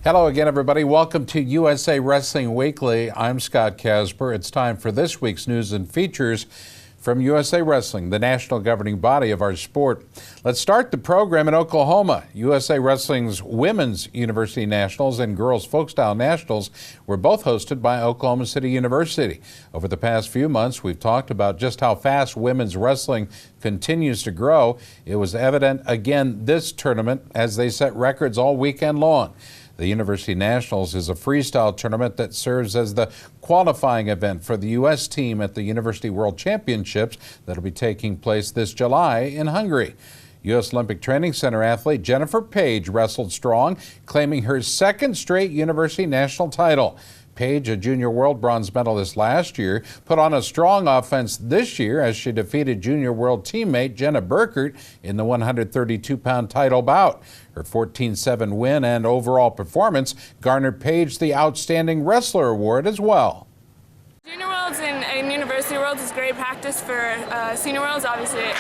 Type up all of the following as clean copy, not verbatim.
Hello again, everybody. Welcome to USA Wrestling Weekly. I'm Scott Casper. It's time for this week's news and features from USA Wrestling, the national governing body of our sport. Let's start the program in Oklahoma. USA Wrestling's Women's University Nationals and Girls Folkstyle Nationals were both hosted by Oklahoma City University. Over the past few months, we've talked about just how fast women's wrestling continues to grow. It was evident again this tournament as they set records all weekend long. The University Nationals is a freestyle tournament that serves as the qualifying event for the U.S. team at the University World Championships that will be taking place this July in Hungary. U.S. Olympic Training Center athlete Jennifer Page wrestled strong, claiming her second straight University National title. Page, a junior world bronze medalist last year, put on a strong offense this year as she defeated junior world teammate Jenna Burkert in the 132-pound title bout. Her 14-7 win and overall performance garnered Page the Outstanding Wrestler Award as well. Junior Worlds and University Worlds is great practice for Senior Worlds. Obviously, it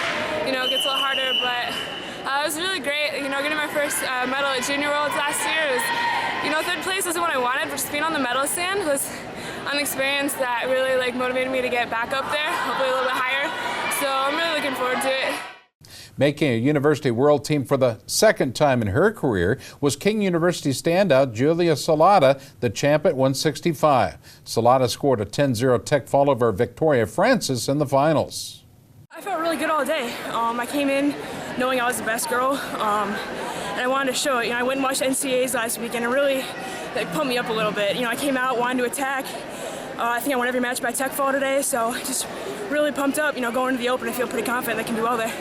gets a little harder, but it was really great. Getting my first medal at Junior Worlds last year was, third place isn't what I wanted, but just being on the medal stand was an experience that really motivated me to get back up there, hopefully a little bit higher. So I'm really looking forward to it. Making a University World team for the second time in her career was King University standout Julia Salata, the champ at 165. Salata scored a 10-0 tech fall over Victoria Francis in the finals. I felt really good all day. I came in knowing I was the best girl, and I wanted to show it. I went and watched NCAAs last week, and it really pumped me up a little bit. I came out, wanted to attack. I think I won every match by tech fall today, so just really pumped up. Going into the open, I feel pretty confident I can do well there.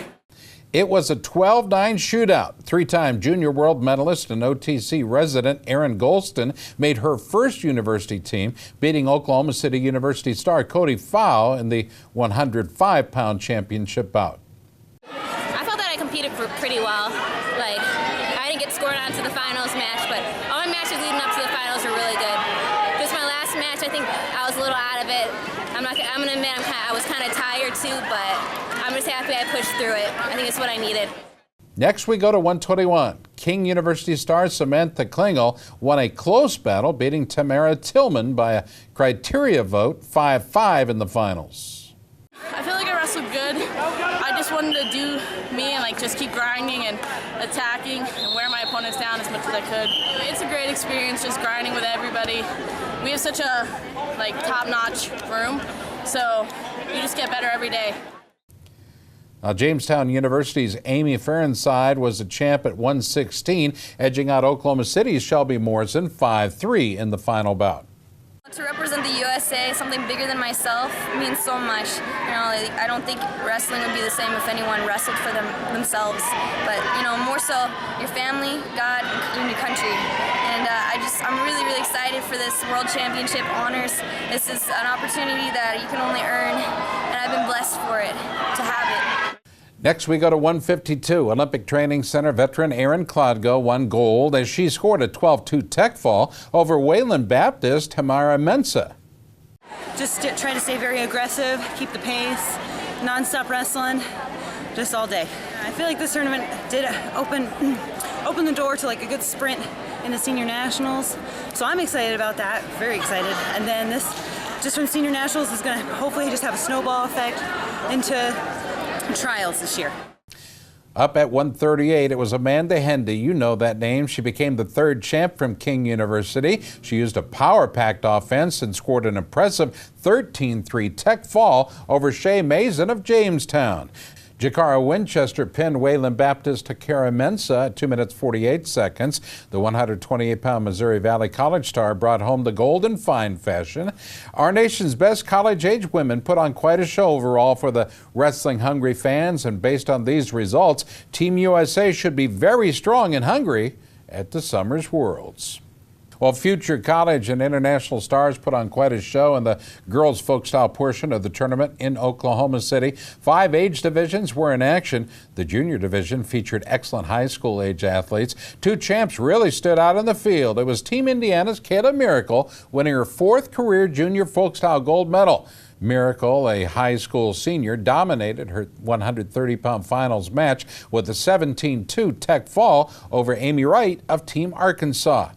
It was a 12-9 shootout. Three-time junior world medalist and OTC resident Erin Golston made her first university team, beating Oklahoma City University star Cody Fowl in the 105-pound championship bout. I felt that I competed pretty well. I didn't get scored onto the finals match, but all my matches leading up to the finals were really good. Just my last match, I think I was a little out of it. I'm going to admit I was kind of tired too, but I'm just happy I pushed through it. I think it's what I needed. Next we go to 121. King University star Samantha Klingel won a close battle, beating Tamara Tillman by a criteria vote 5-5 in the finals. I feel like I wrestled good. I just wanted to do me and just keep grinding and attacking and wear my opponents down as much as I could. It's a great experience just grinding with everybody. We have such a top-notch room, so you just get better every day. Now, Jamestown University's Amy Ferenside was the champ at 116, edging out Oklahoma City's Shelby Morrison 5-3 in the final bout. To represent the USA, something bigger than myself, means so much. I don't think wrestling would be the same if anyone wrestled for themselves. But, more so your family, God, and your country. And I'm really, really excited for this World Championship honors. This is an opportunity that you can only earn, and I've been blessed for it, to have it. Next we go to 152. Olympic Training Center veteran Erin Klodgo won gold as she scored a 12-2 tech fall over Wayland Baptist Tamara Mensah. Just try to stay very aggressive, keep the pace, non-stop wrestling, just all day. I feel like this tournament did open the door to a good sprint in the senior nationals, so I'm excited about that, very excited. And then this, just from senior nationals, is going to hopefully just have a snowball effect into trials this year. Up at 138, it was Amanda Hendy. You know that name. She became the third champ from King University. She used a power-packed offense and scored an impressive 13-3 tech fall over Shay Mason of Jamestown. Jakara Winchester pinned Wayland Baptist Takara Mensah at 2 minutes 48 seconds. The 128-pound Missouri Valley College star brought home the gold in fine fashion. Our nation's best college-age women put on quite a show overall for the wrestling-hungry fans, and based on these results, Team USA should be very strong in Hungary at the Summer's Worlds. Well, future college and international stars put on quite a show in the girls' folkstyle portion of the tournament in Oklahoma City. 5 age divisions were in action. The junior division featured excellent high school age athletes. 2 champs really stood out in the field. It was Team Indiana's Kayla Miracle winning her 4th career junior folkstyle gold medal. Miracle, a high school senior, dominated her 130-pound finals match with a 17-2 tech fall over Amy Wright of Team Arkansas.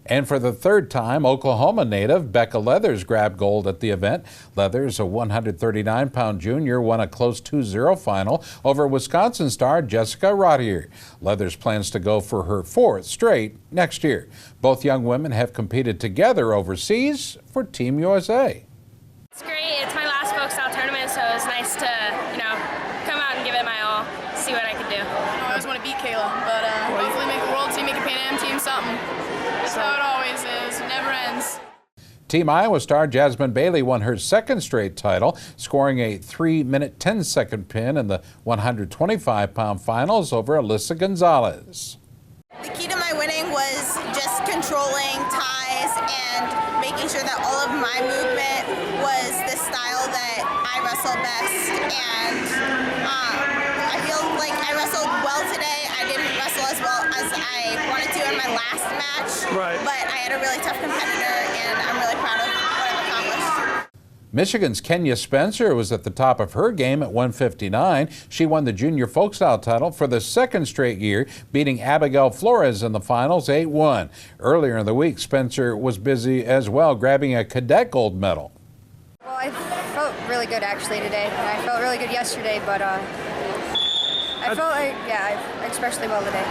And for the third time, Oklahoma native Becca Leathers grabbed gold at the event. Leathers, a 139-pound junior, won a close 2-0 final over Wisconsin star Jessica Rottier. Leathers plans to go for her fourth straight next year. Both young women have competed together overseas for Team USA. It's great. It's my last Folkstyle tournament, so it was nice to, come out and give it my all, see what I could do. I always want to beat Kayla, but hopefully make a world team, make a Pan Am team, something. That's how it always is. It never ends. Team Iowa star Jasmine Bailey won her second straight title, scoring a 3-minute 10-second pin in the 125-pound finals over Alyssa Gonzalez. The key to my winning was just controlling ties and making sure that all of my movement was the style that I wrestle best. And I feel like I wrestled well today. I didn't wrestle as well as I wanted to in my last match, but I had a really tough competitor, and I'm really proud of what I've accomplished. Michigan's Kenya Spencer was at the top of her game at 159. She won the junior Folkstyle title for the second straight year, beating Abigail Flores in the finals 8-1. Earlier in the week, Spencer was busy as well, grabbing a Cadet gold medal. Well, I felt really good actually today, and I felt really good yesterday, but I felt like, I especially well today.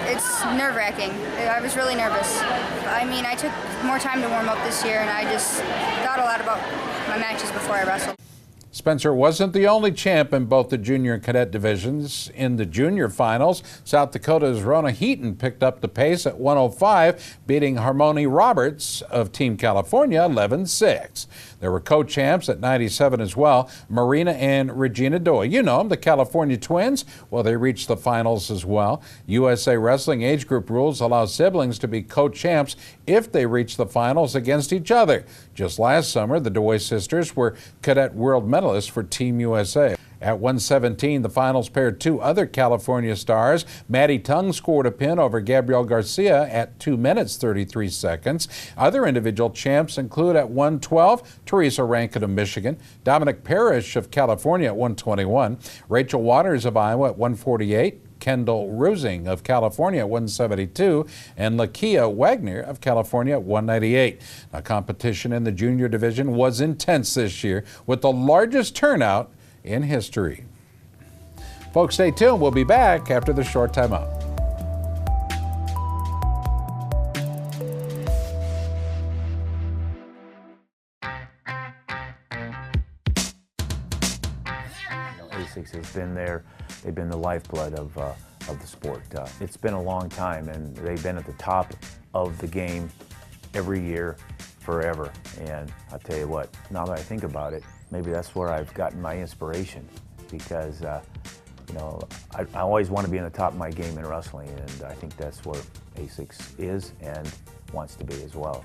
It's nerve-wracking. I was really nervous. I mean, I took more time to warm up this year, and I just thought a lot about my matches before I wrestled. Spencer wasn't the only champ in both the junior and cadet divisions. In the junior finals, South Dakota's Rona Heaton picked up the pace at 105, beating Harmony Roberts of Team California 11-6. There were co-champs at 97 as well, Marina and Regina Doi. You know them, the California twins. Well, they reached the finals as well. USA Wrestling age group rules allow siblings to be co-champs if they reach the finals against each other. Just last summer, the Doi sisters were cadet world medalists for Team USA. At 117, the finals paired two other California stars. Maddie Tung scored a pin over Gabrielle Garcia at 2 minutes 33 seconds. Other individual champs include at 112, Teresa Rankin of Michigan, Dominic Parrish of California at 121, Rachel Waters of Iowa at 148, Kendall Rusing of California at 172, and Lakia Wagner of California at 198. Now, competition in the junior division was intense this year, with the largest turnout in history. Folks, stay tuned. We'll be back after the short timeout. ASICS has been there. They've been the lifeblood of the sport. It's been a long time, and they've been at the top of the game every year, forever. And I'll tell you what, now that I think about it, maybe that's where I've gotten my inspiration, because I always want to be in the top of my game in wrestling, and I think that's where ASICS is and wants to be as well.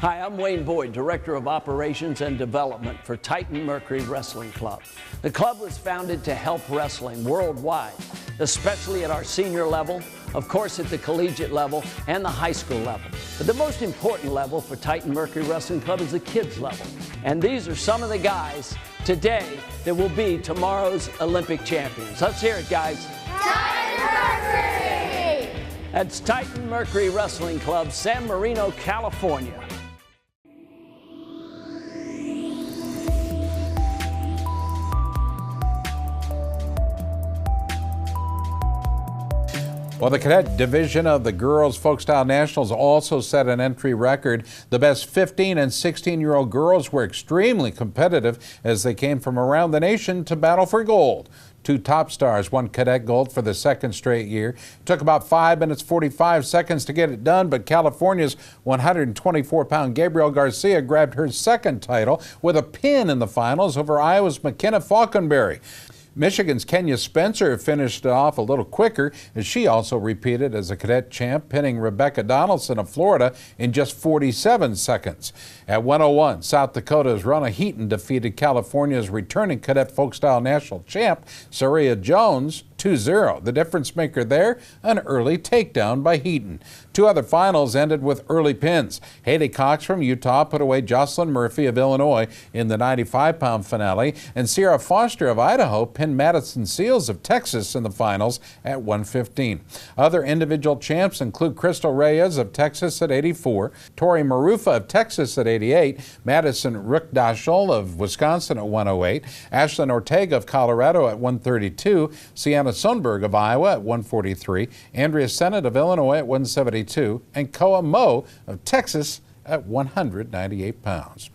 Hi, I'm Wayne Boyd, Director of Operations and Development for Titan Mercury Wrestling Club. The club was founded to help wrestling worldwide, especially at our senior level, of course at the collegiate level and the high school level. But the most important level for Titan Mercury Wrestling Club is the kids level. And these are some of the guys today that will be tomorrow's Olympic champions. Let's hear it, guys. Titan Mercury! That's Titan Mercury Wrestling Club, San Marino, California. Well, the cadet division of the Girls Folkstyle Nationals also set an entry record. The best 15 and 16-year-old girls were extremely competitive as they came from around the nation to battle for gold. Two top stars won cadet gold for the second straight year. It took about 5 minutes 45 seconds to get it done, but California's 124-pound Gabrielle Garcia grabbed her second title with a pin in the finals over Iowa's McKenna Falconberry. Michigan's Kenya Spencer finished off a little quicker as she also repeated as a cadet champ, pinning Rebecca Donaldson of Florida in just 47 seconds. At 101, South Dakota's Ronna Heaton defeated California's returning cadet Folkstyle national champ, Saria Jones, 2-0. The difference maker there, an early takedown by Heaton. Two other finals ended with early pins. Haley Cox from Utah put away Jocelyn Murphy of Illinois in the 95-pound finale, and Sierra Foster of Idaho pinned Madison Seals of Texas in the finals at 115. Other individual champs include Crystal Reyes of Texas at 84, Tori Marufa of Texas at 88, Madison Rukdashel of Wisconsin at 108, Ashlyn Ortega of Colorado at 132, Sienna Sundberg of Iowa at 143, Andrea Sennett of Illinois at 172, and Koa Mo of Texas at 198 pounds.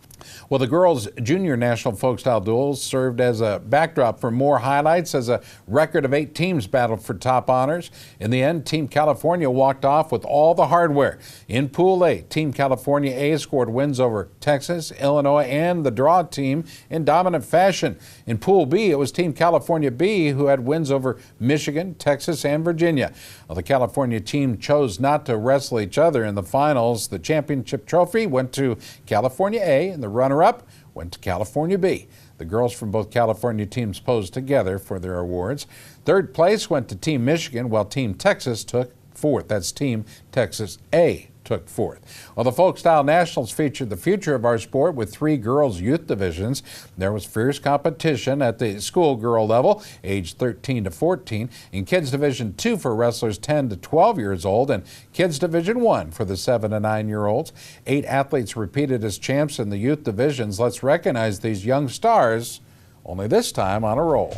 Well, the girls' junior national folkstyle duels served as a backdrop for more highlights as a record of 8 teams battled for top honors. In the end, Team California walked off with all the hardware. In Pool A, Team California A scored wins over Texas, Illinois, and the draw team in dominant fashion. In Pool B, it was Team California B who had wins over Michigan, Texas, and Virginia. Well, the California team chose not to wrestle each other in the finals. The championship trophy went to California A, and the runner-up went to California B. The girls from both California teams posed together for their awards. Third place went to Team Michigan, while Team Texas took fourth. That's Team Texas A took fourth. Well, the Folkstyle Nationals featured the future of our sport with 3 girls' youth divisions. There was fierce competition at the schoolgirl level, age 13 to 14, in Kids Division 2 for wrestlers 10 to 12 years old, and Kids Division 1 for the 7 to 9-year-olds. 8 athletes repeated as champs in the youth divisions. Let's recognize these young stars, only this time on a roll.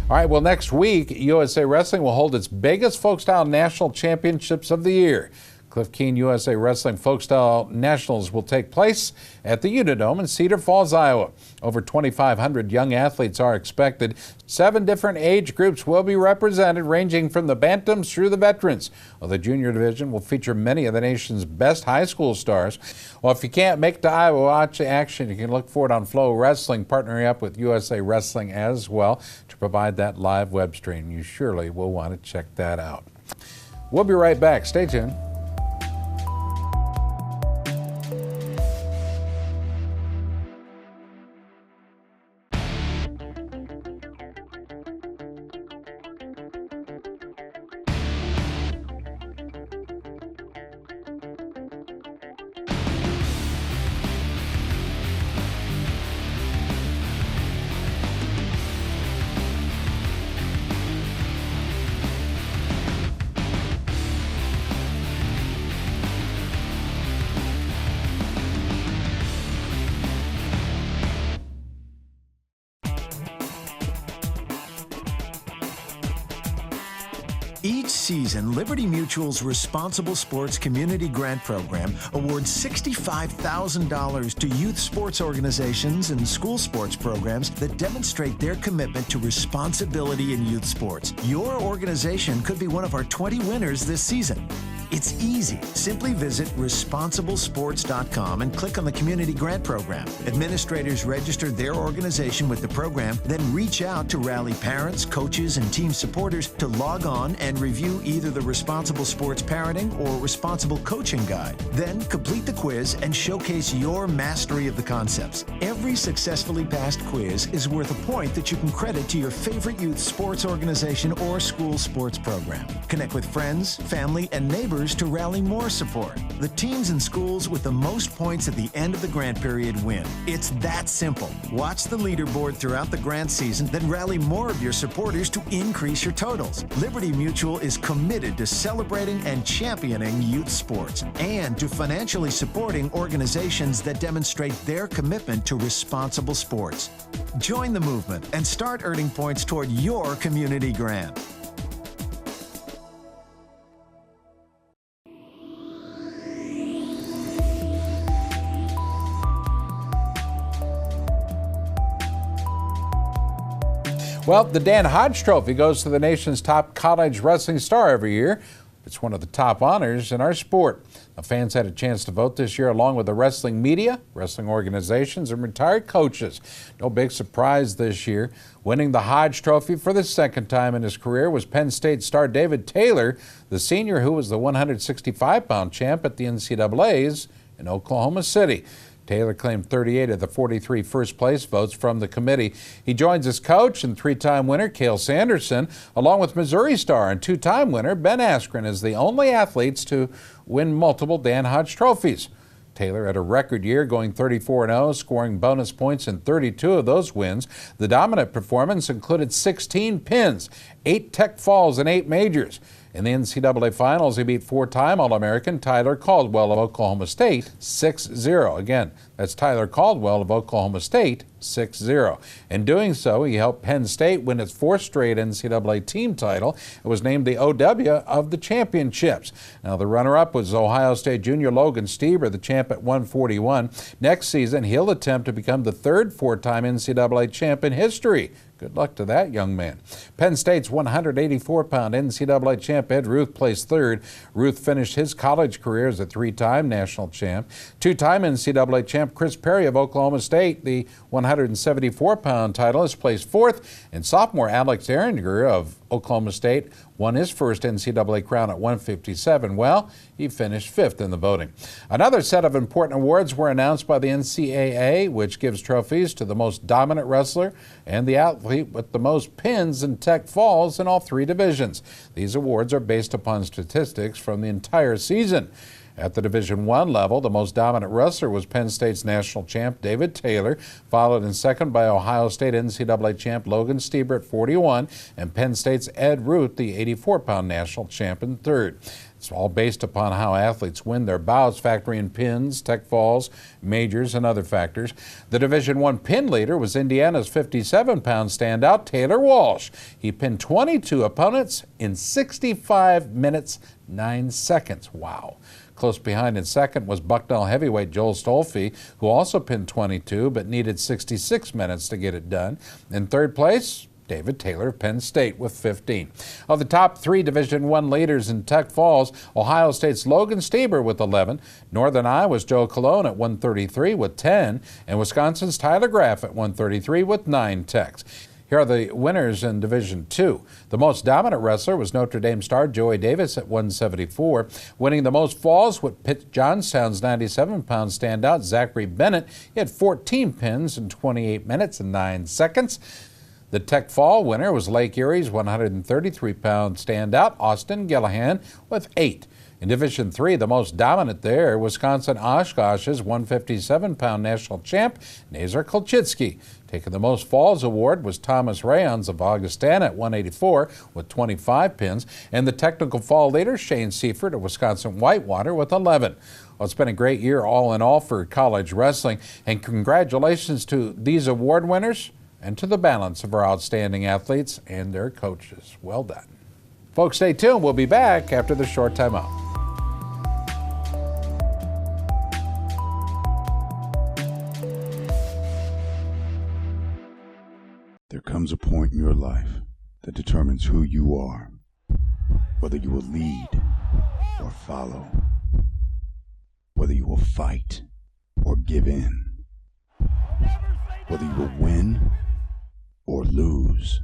All right, well, next week, USA Wrestling will hold its biggest Folkstyle National Championships of the year. Cliff Keen USA Wrestling Folkstyle Nationals will take place at the Unidome in Cedar Falls, Iowa. Over 2,500 young athletes are expected. 7 different age groups will be represented, ranging from the bantams through the veterans. Well, the junior division will feature many of the nation's best high school stars. Well, if you can't make the Iowa watch action, you can look for it on Flow Wrestling, partnering up with USA Wrestling as well to provide that live web stream. You surely will want to check that out. We'll be right back. Stay tuned. Each season, Liberty Mutual's Responsible Sports Community Grant Program awards $65,000 to youth sports organizations and school sports programs that demonstrate their commitment to responsibility in youth sports. Your organization could be one of our 20 winners this season. It's easy. Simply visit responsiblesports.com and click on the Community Grant Program. Administrators register their organization with the program, then reach out to rally parents, coaches, and team supporters to log on and review either the Responsible Sports Parenting or Responsible Coaching Guide. Then complete the quiz and showcase your mastery of the concepts. Every successfully passed quiz is worth a point that you can credit to your favorite youth sports organization or school sports program. Connect with friends, family, and neighbors to rally more support. The teams and schools with the most points at the end of the grant period win. It's that simple. Watch the leaderboard throughout the grant season, then rally more of your supporters to increase your totals. Liberty Mutual is committed to celebrating and championing youth sports and to financially supporting organizations that demonstrate their commitment to responsible sports. Join the movement and start earning points toward your community grant. Well, the Dan Hodge Trophy goes to the nation's top college wrestling star every year. It's one of the top honors in our sport. Now, fans had a chance to vote this year along with the wrestling media, wrestling organizations, and retired coaches. No big surprise this year. Winning the Hodge Trophy for the second time in his career was Penn State star David Taylor, the senior who was the 165-pound champ at the NCAAs in Oklahoma City. Taylor claimed 38 of the 43 first-place votes from the committee. He joins his coach and three-time winner, Cael Sanderson, along with Missouri star and two-time winner, Ben Askren, as the only athletes to win multiple Dan Hodge trophies. Taylor had a record year, going 34-0, scoring bonus points in 32 of those wins. The dominant performance included 16 pins, 8 tech falls, and 8 majors. In the NCAA Finals, he beat four-time All-American Tyler Caldwell of Oklahoma State 6-0. Again, that's Tyler Caldwell of Oklahoma State 6-0. In doing so, he helped Penn State win its fourth straight NCAA team title and was named the OW of the championships. Now, the runner-up was Ohio State junior Logan Stieber, the champ at 141. Next season, he'll attempt to become the third four-time NCAA champ in history. Good luck to that young man. Penn State's 184-pound NCAA champ Ed Ruth placed third. Ruth finished his college career as a three-time national champ. Two-time NCAA champ Chris Perry of Oklahoma State, the 174-pound titleist, placed fourth. And sophomore Alex Ehringer of Oklahoma State won his first NCAA crown at 157. Well, he finished fifth in the voting. Another set of important awards were announced by the NCAA, which gives trophies to the most dominant wrestler and the athlete with the most pins and tech falls in all three divisions. These awards are based upon statistics from the entire season. At the Division I level, the most dominant wrestler was Penn State's national champ David Taylor, followed in second by Ohio State NCAA champ Logan Stieber at 41, and Penn State's Ed Ruth, the 84-pound national champ, in third. It's all based upon how athletes win their bouts, factoring pins, tech falls, majors, and other factors. The Division I pin leader was Indiana's 57-pound standout Taylor Walsh. He pinned 22 opponents in 65 minutes, 9 seconds. Wow. Close behind in second was Bucknell heavyweight Joel Stolfi, who also pinned 22 but needed 66 minutes to get it done. In third place, David Taylor of Penn State with 15. Of the top three Division I leaders in tech falls, Ohio State's Logan Stieber with 11, Northern Iowa's Joe Colon at 133 with 10, and Wisconsin's Tyler Graff at 133 with 9 techs. Here are the winners in Division II. The most dominant wrestler was Notre Dame star Joey Davis at 174. Winning the most falls with Pitt Johnstown's 97-pound standout Zachary Bennett. He had 14 pins in 28 minutes and 9 seconds. The tech fall winner was Lake Erie's 133-pound standout Austin Gillihan with 8. In Division III, the most dominant there, Wisconsin Oshkosh's 157-pound national champ, Nazar Kolchitsky. Taking the most falls award was Thomas Rayons of Augustana at 184 with 25 pins, and the technical fall leader, Shane Seifert of Wisconsin Whitewater with 11. Well, it's been a great year all in all for college wrestling, and congratulations to these award winners and to the balance of our outstanding athletes and their coaches. Well done. Folks, stay tuned. We'll be back after the short time out. There comes a point in your life that determines who you are, whether you will lead or follow, whether you will fight or give in, whether you will win or lose,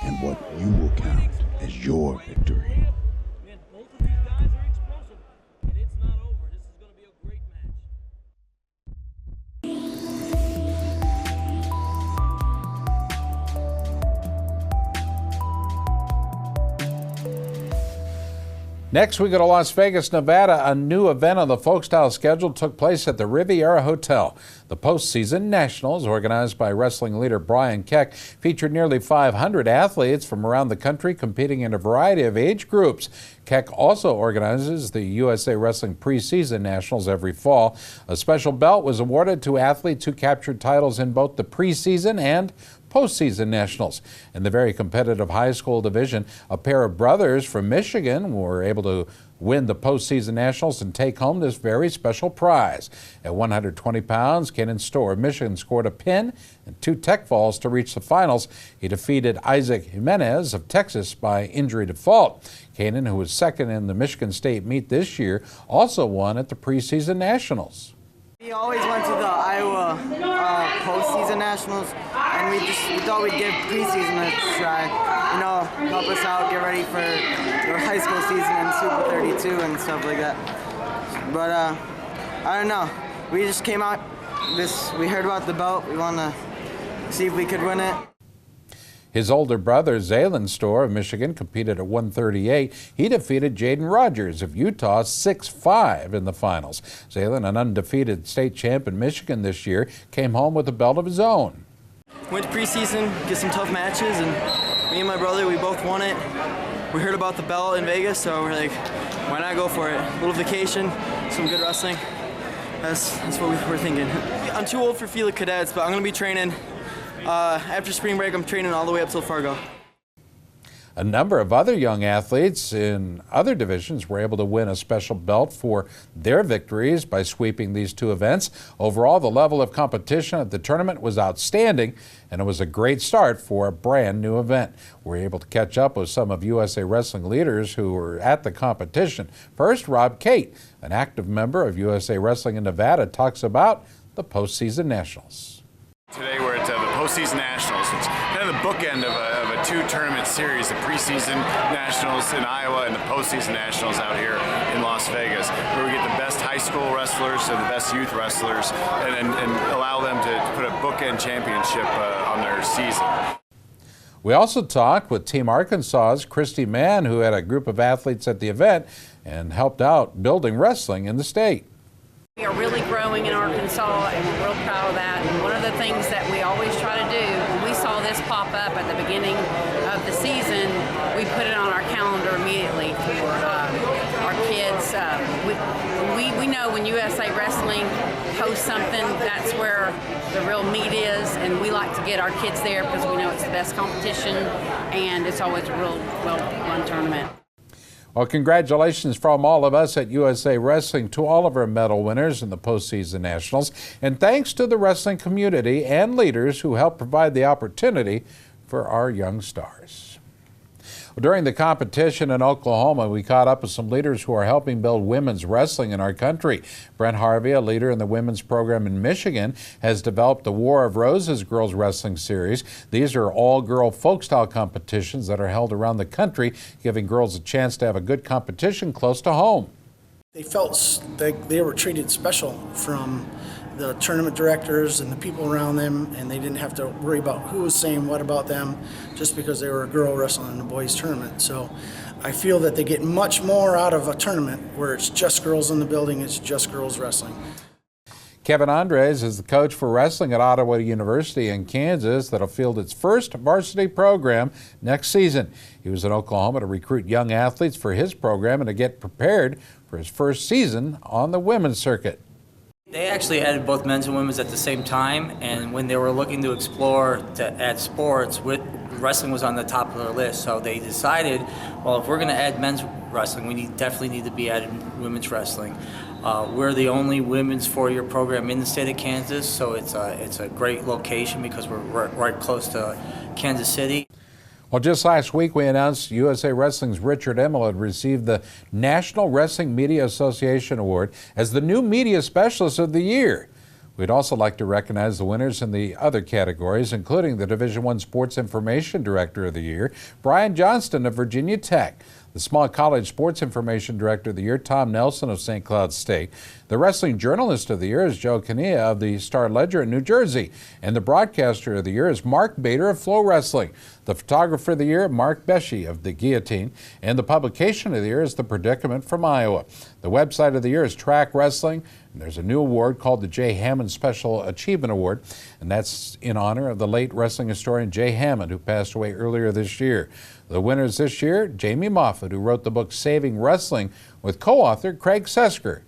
and what you will count as your victory. Both of these guys are explosive, and it's not over. This is going to be a great match. Next, we go to Las Vegas, Nevada. A new event on the Folkstyle schedule took place at the Riviera Hotel. The Postseason Nationals, organized by wrestling leader Brian Keck, featured nearly 500 athletes from around the country competing in a variety of age groups. Keck also organizes the USA Wrestling Preseason Nationals every fall. A special belt was awarded to athletes who captured titles in both the preseason and postseason nationals. In the very competitive high school division, a pair of brothers from Michigan were able to win the postseason nationals and take home this very special prize. At 120 pounds, Kenan Storr of Michigan scored a pin and 2 tech falls to reach the finals. He defeated Isaac Jimenez of Texas by injury default. Kenan, who was second in the Michigan State meet this year, also won at the preseason nationals. We always went to the Iowa postseason nationals, and we thought we'd give preseason a try. You know, help us out, get ready for our high school season and Super 32 and stuff like that. But I don't know. We just came out. We heard about the belt. We want to see if we could win it. His older brother, Zaylen Storr of Michigan, competed at 138. He defeated Jaden Rogers of Utah 6-5 in the finals. Zaylen, an undefeated state champ in Michigan this year, came home with a belt of his own. Went to preseason, get some tough matches, and me and my brother, we both won it. We heard about the belt in Vegas, so we're like, why not go for it? A little vacation, some good wrestling. That's what we were thinking. I'm too old for field of cadets, but I'm going to be training. After spring break, I'm training all the way up till Fargo. A number of other young athletes in other divisions were able to win a special belt for their victories by sweeping these 2 events. Overall, the level of competition at the tournament was outstanding, and it was a great start for a brand new event. We're able to catch up with some of USA Wrestling leaders who were at the competition. First, Rob Cate, an active member of USA Wrestling in Nevada, talks about the postseason nationals. Today we're at the Postseason Nationals. It's kind of the bookend of a 2-tournament series, the preseason nationals in Iowa and the postseason nationals out here in Las Vegas, where we get the best high school wrestlers and the best youth wrestlers and allow them to put a bookend championship on their season. We also talked with Team Arkansas's Christy Mann, who had a group of athletes at the event and helped out building wrestling in the state. We are really growing in Arkansas, and we're real proud of that. And one of the things that we always try to do, when we saw this pop up at the beginning of the season, we put it on our calendar immediately for our kids. We know when USA Wrestling hosts something, that's where the real meat is, and we like to get our kids there because we know it's the best competition, and it's always a real well-run tournament. Well, congratulations from all of us at USA Wrestling to all of our medal winners in the postseason nationals, and thanks to the wrestling community and leaders who helped provide the opportunity for our young stars. During the competition in Oklahoma, we caught up with some leaders who are helping build women's wrestling in our country. Brent Harvey, a leader in the women's program in Michigan, has developed the War of Roses girls wrestling series. These are all-girl folk-style competitions that are held around the country, giving girls a chance to have a good competition close to home. They felt like they were treated special from the tournament directors and the people around them, and they didn't have to worry about who was saying what about them just because they were a girl wrestling in a boys tournament. So I feel that they get much more out of a tournament where it's just girls in the building, it's just girls wrestling. Kevin Andres is the coach for wrestling at Ottawa University in Kansas that'll field its first varsity program next season. He was in Oklahoma to recruit young athletes for his program and to get prepared for his first season on the women's circuit. They actually added both men's and women's at the same time, and when they were looking to explore to add sports, wrestling was on the top of their list. So they decided, well, if we're going to add men's wrestling, we definitely need to be adding women's wrestling. We're the only women's 4-year program in the state of Kansas, so it's a great location because we're right close to Kansas City. Well, just last week we announced USA Wrestling's Richard Emmel had received the National Wrestling Media Association Award as the new Media Specialist of the Year. We'd also like to recognize the winners in the other categories, including the Division I Sports Information Director of the Year, Brian Johnston of Virginia Tech, the Small College Sports Information Director of the Year, Tom Nelson of St. Cloud State. The Wrestling Journalist of the Year is Joe Kania of the Star-Ledger in New Jersey. And the Broadcaster of the Year is Mark Bader of Flow Wrestling. The Photographer of the Year, Mark Beshe of The Guillotine. And the Publication of the Year is The Predicament from Iowa. The website of the year is Track Wrestling. And there's a new award called the Jay Hammond Special Achievement Award. And that's in honor of the late wrestling historian Jay Hammond, who passed away earlier this year. The winners this year, Jamie Moffat, who wrote the book Saving Wrestling with co-author Craig Sesker.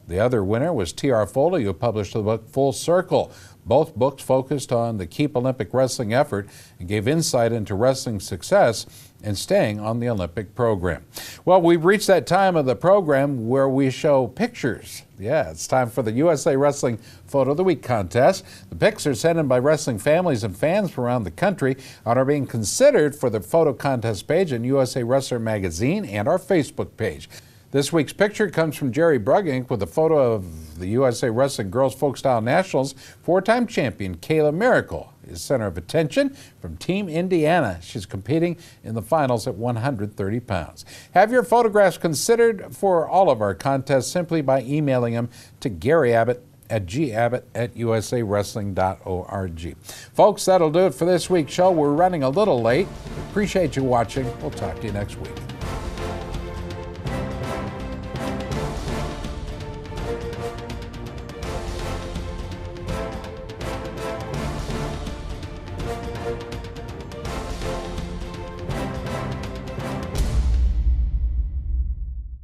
The other winner was T.R. Foley, who published the book Full Circle. Both books focused on the Keep Olympic Wrestling effort and gave insight into wrestling success and staying on the Olympic program. Well, we've reached that time of the program where we show pictures. Yeah, it's time for the USA Wrestling Photo of the Week contest. The pics are sent in by wrestling families and fans from around the country and are being considered for the photo contest page in USA Wrestler magazine and our Facebook page. This week's picture comes from Jerry Brugink with a photo of the USA Wrestling Girls Folkstyle Nationals four-time champion Kayla Miracle is center of attention from Team Indiana. She's competing in the finals at 130 pounds. Have your photographs considered for all of our contests simply by emailing them to Gary Abbott at gabbett@usawrestling.org. Folks, that'll do it for this week's show. We're running a little late. Appreciate you watching. We'll talk to you next week.